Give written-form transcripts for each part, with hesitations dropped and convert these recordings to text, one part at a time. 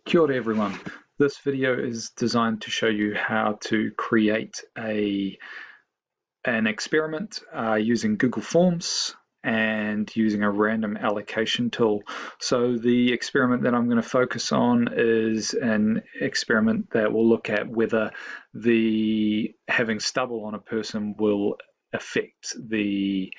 Kia ora everyone. This video is designed to show you how to create an experiment using Google Forms and using a random allocation tool. So the experiment that I'm going to focus on is an experiment that will look at whether having stubble on a person will affect the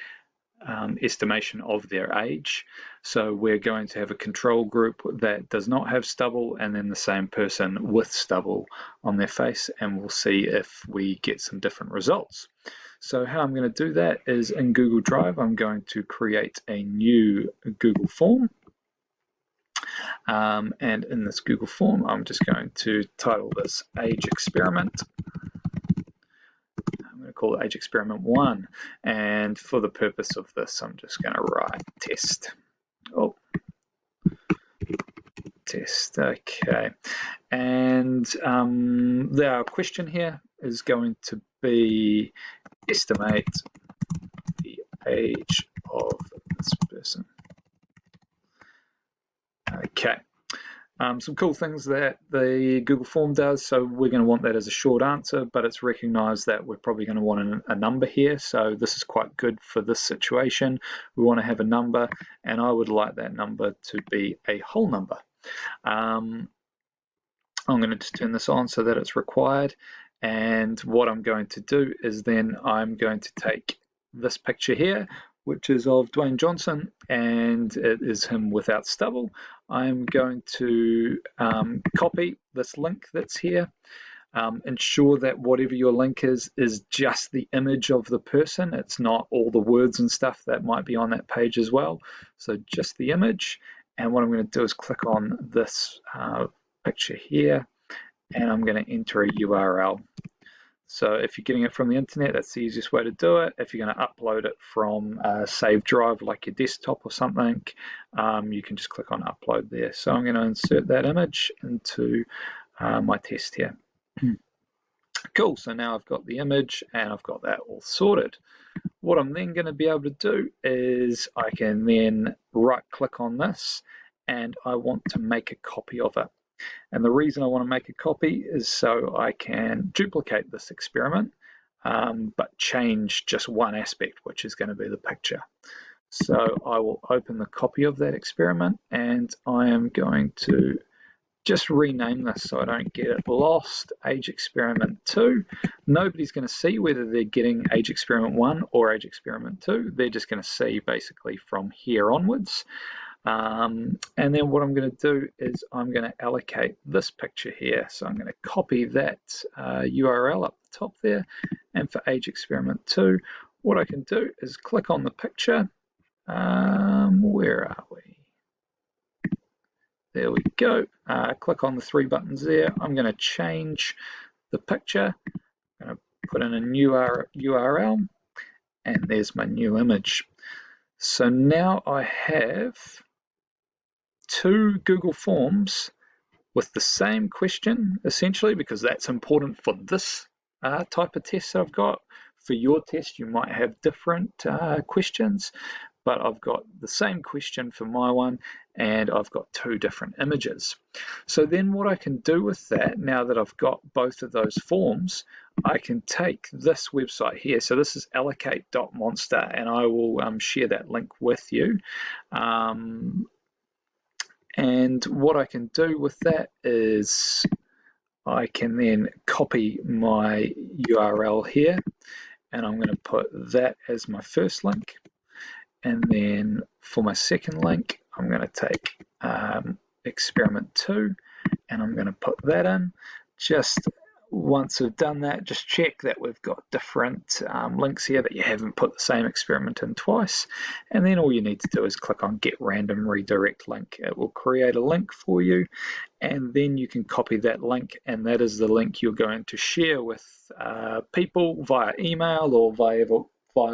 estimation of their age. So we're going to have a control group that does not have stubble and then the same person with stubble on their face, and we'll see if we get some different results. So how I'm going to do that is in Google Drive, I'm going to create a new Google form. And in this Google form, I'm just going to title this Age Experiment. I'm going to call it Age Experiment 1, and for the purpose of this, I'm just going to write test. Oh, test, okay. And our question here is going to be estimate the age of this person. Okay. Some cool things that the Google form does. So we're going to want that as a short answer, but it's recognized that we're probably going to want a number here. So this is quite good for this situation. We want to have a number, and I would like that number to be a whole number. I'm going to just turn this on so that it's required. And what I'm going to do is then I'm going to take this picture here, which is of Dwayne Johnson, and it is him without stubble. I'm going to copy this link that's here. Ensure that whatever your link is just the image of the person. It's not all the words and stuff that might be on that page as well. So just the image. And what I'm going to do is click on this picture here, and I'm going to enter a URL. So if you're getting it from the internet, that's the easiest way to do it. If you're going to upload it from a saved drive like your desktop or something, you can just click on upload there. So I'm going to insert that image into my test here. Cool, so now I've got the image and I've got that all sorted. What I'm then going to be able to do is I can then right click on this and I want to make a copy of it. And the reason I want to make a copy is so I can duplicate this experiment, but change just one aspect, which is going to be the picture. So I will open the copy of that experiment, and I am going to just rename this so I don't get it lost. Age Experiment 2. Nobody's going to see whether they're getting Age Experiment 1 or Age Experiment 2. They're just going to see basically from here onwards. And then what I'm going to do is I'm going to allocate this picture here. So I'm going to copy that URL up the top there. And for Age Experiment 2, what I can do is click on the picture. Where are we? There we go. Click on the three buttons there. I'm going to change the picture. I'm going to put in a new URL, and there's my new image. So now I have two Google Forms with the same question, essentially, because that's important for this type of test that I've got. For your test, you might have different questions, but I've got the same question for my one, and I've got two different images. So then what I can do with that, now that I've got both of those forms, I can take this website here. So this is allocate.monster, and I will share that link with you. And what I can do with that is I can then copy my URL here, and I'm going to put that as my first link. And then for my second link, I'm going to take experiment 2, and I'm going to put that in. Just once we've done that, just check that we've got different links here, that you haven't put the same experiment in twice. And then all you need to do is click on Get Random Redirect Link. It will create a link for you, and then you can copy that link, and that is the link you're going to share with people via email or via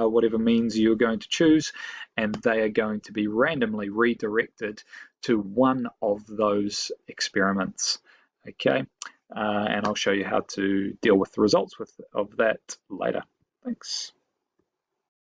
whatever means you're going to choose, and they are going to be randomly redirected to one of those experiments. Okay. And I'll show you how to deal with the results of that later. Thanks.